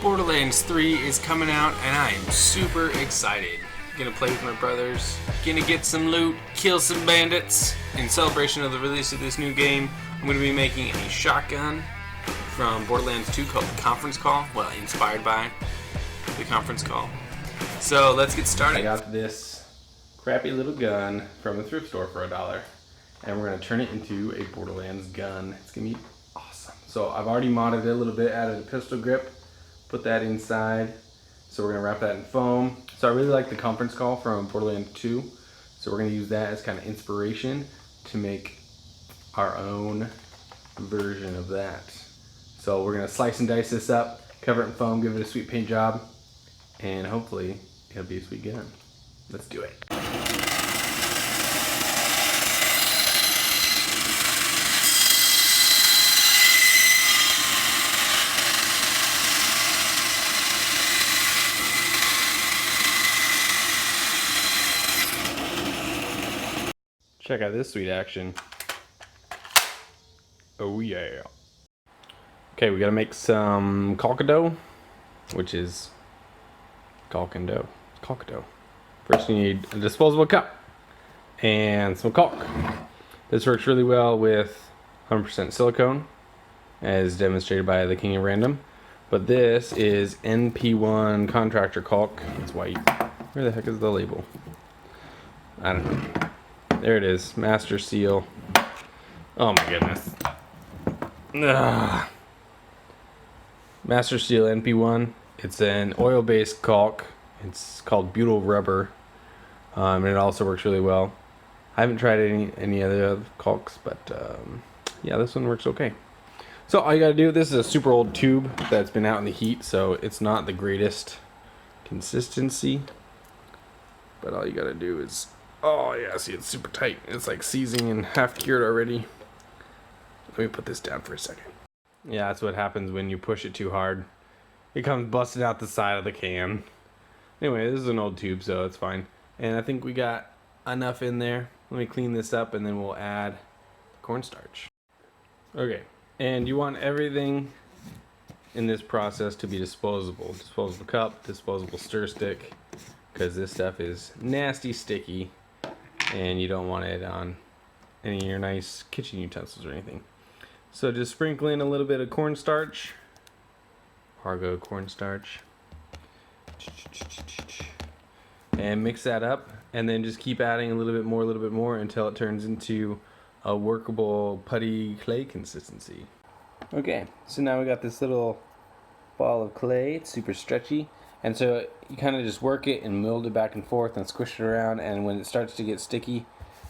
Borderlands 3 is coming out and I am super excited. Gonna play with my brothers, gonna get some loot, kill some bandits. In celebration of the release of this new game, I'm gonna be making a shotgun from Borderlands 2 called the Conference Call. Well, inspired by the Conference Call. So let's get started. I got this crappy little gun from the thrift store for $1. And we're gonna turn it into a Borderlands gun. It's gonna be awesome. So I've already modded it a little bit, added a pistol grip, put that inside. So we're gonna wrap that in foam. So I really like the Conference Call from Borderlands 2. So we're gonna use that as kind of inspiration to make our own version of that. So we're gonna slice and dice this up, cover it in foam, give it a sweet paint job, and hopefully it'll be a sweet gun. Let's do it. Check out this sweet action. Oh yeah. Okay, we gotta make some caulk dough, which is caulk and dough. Caulk dough. First you need a disposable cup and some caulk. This works really well with 100% silicone, as demonstrated by the King of Random. But this is NP1 contractor caulk. It's white. Where the heck is the label? I don't know. There it is, Master Seal. Oh my goodness. Ugh. Master Seal NP1. It's an oil-based caulk. It's called butyl rubber, and it also works really well. I haven't tried any other caulks, but yeah, this one works okay. So all you gotta do, this is a super old tube that's been out in the heat, so it's not the greatest consistency. But all you gotta do is, oh yeah, see, it's super tight. It's like seizing and half cured already. Let me put this down for a second. Yeah, that's what happens when you push it too hard. It comes busted out the side of the can. Anyway, this is an old tube, so it's fine. And I think we got enough in there. Let me clean this up and then we'll add cornstarch. Okay, and you want everything in this process to be disposable. Disposable cup, disposable stir stick, because this stuff is nasty sticky and you don't want it on any of your nice kitchen utensils or anything. So just sprinkle in a little bit of cornstarch, Argo cornstarch, and mix that up, and then just keep adding a little bit more until it turns into a workable putty clay consistency. Okay, so now we got this little ball of clay. It's super stretchy, and so you kind of just work it and mold it back and forth and squish it around, and when it starts to get sticky,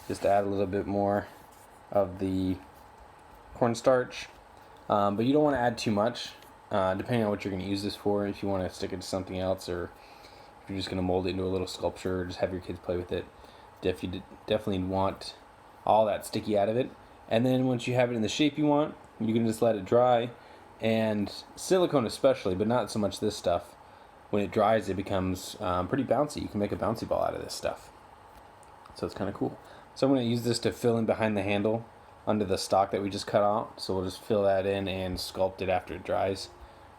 just add a little bit more of the cornstarch, but you don't want to add too much, depending on what you're going to use this for. If you want to stick it to something else, or if you're just going to mold it into a little sculpture, or just have your kids play with it, definitely want all that sticky out of it. And then once you have it in the shape you want, you can just let it dry. And silicone especially, but not so much this stuff, when it dries it becomes pretty bouncy. You can make a bouncy ball out of this stuff, so it's kind of cool. So I'm going to use this to fill in behind the handle under the stock that we just cut out. So we'll just fill that in and sculpt it after it dries.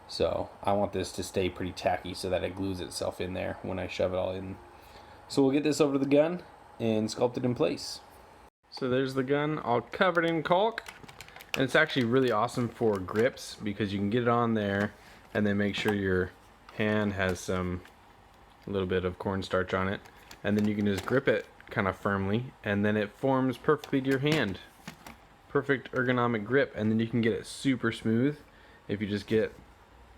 So I want this to stay pretty tacky so that it glues itself in there when I shove it all in. So we'll get this over to the gun and sculpt it in place. So there's the gun all covered in caulk. And it's actually really awesome for grips, because you can get it on there and then make sure your hand has a little bit of cornstarch on it, and then you can just grip it kind of firmly, and then it forms perfectly to your hand. Perfect ergonomic grip, and then you can get it super smooth if you just get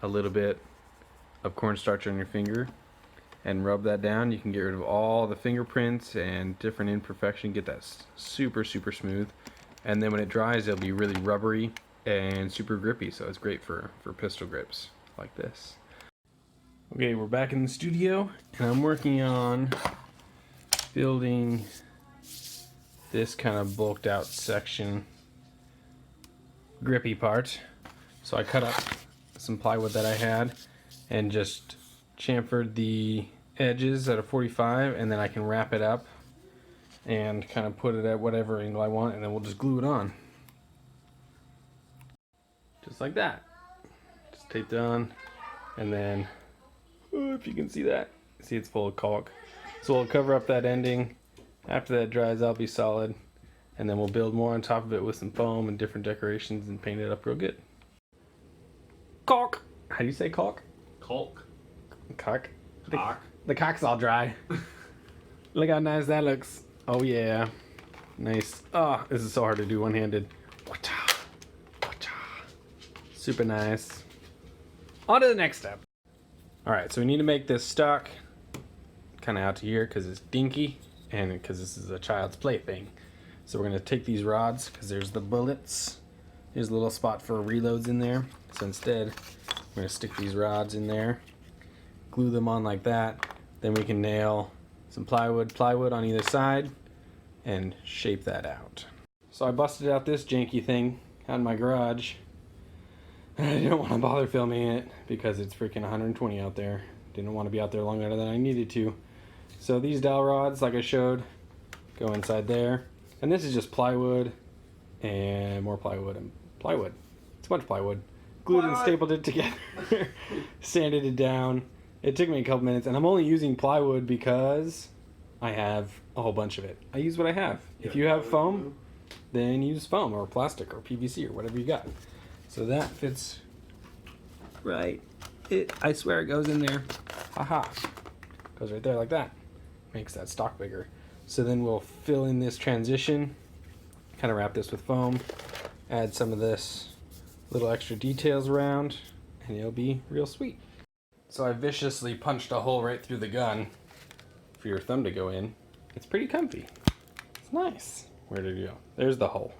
a little bit of cornstarch on your finger and rub that down. You can get rid of all the fingerprints and different imperfection, get that super smooth, and then when it dries it'll be really rubbery and super grippy, so it's great for pistol grips like this. Okay, we're back in the studio and I'm working on building this kind of bulked out section grippy part. So I cut up some plywood that I had and just chamfered the edges at a 45, and then I can wrap it up and kind of put it at whatever angle I want, and then we'll just glue it on. Just like that. Just tape it on, And then, if you can see that, see it's full of caulk. So we'll cover up that ending. After that dries, that'll be solid. And then we'll build more on top of it with some foam and different decorations and paint it up real good. Caulk! How do you say caulk? Caulk. Caulk? Caulk. The caulk's all dry. Look how nice that looks. Oh yeah. Nice. Oh, this is so hard to do one-handed. Super nice. On to the next step. Alright, so we need to make this stock kind of out to here because it's dinky and because this is a child's play thing. So we're going to take these rods because there's the bullets. There's a little spot for reloads in there. So instead, we're going to stick these rods in there, glue them on like that. Then we can nail some plywood on either side and shape that out. So I busted out this janky thing out in my garage. I didn't want to bother filming it because it's freaking 120 out there. Didn't want to be out there longer than I needed to. So these dowel rods, like I showed, go inside there. And this is just plywood and more plywood and plywood. It's a bunch of plywood. Glued and stapled it together. Sanded it down. It took me a couple minutes, and I'm only using plywood because I have a whole bunch of it. I use what I have. If you have foam, then use foam or plastic or PVC or whatever you got. So that fits right. I swear it goes in there. Haha. Goes right there like that. Makes that stock bigger. So then we'll fill in this transition, kind of wrap this with foam, add some of this little extra details around, and it'll be real sweet. So I viciously punched a hole right through the gun for your thumb to go in. It's pretty comfy. It's nice. Where did it go? There's the hole.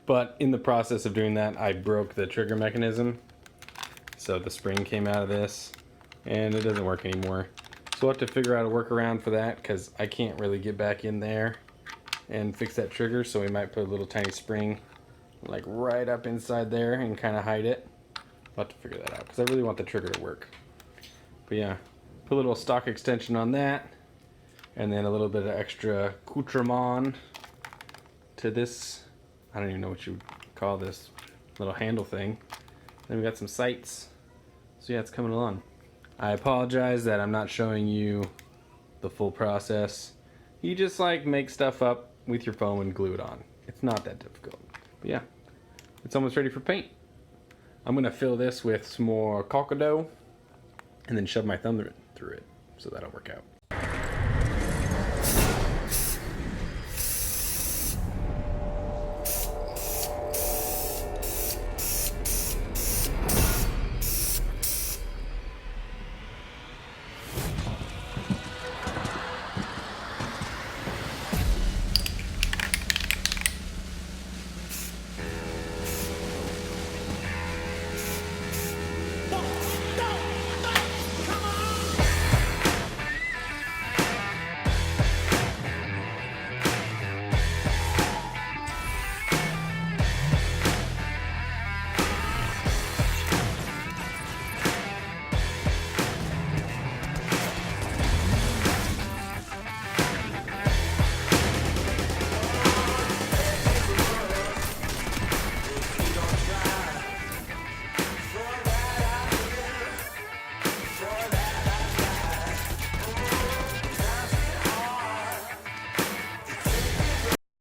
But in the process of doing that, I broke the trigger mechanism. So the spring came out of this, and it doesn't work anymore. So we'll have to figure out a workaround for that, because I can't really get back in there and fix that trigger. So we might put a little tiny spring like right up inside there and kind of hide it. We'll have to figure that out, because I really want the trigger to work. But yeah, put a little stock extension on that, and then a little bit of extra accoutrement to this. I don't even know what you would call this little handle thing. Then we got some sights. So yeah, it's coming along. I apologize that I'm not showing you the full process. You just like make stuff up with your foam and glue it on. It's not that difficult. But yeah, it's almost ready for paint. I'm gonna fill this with some more caulk dough and then shove my thumb through it. So that'll work out.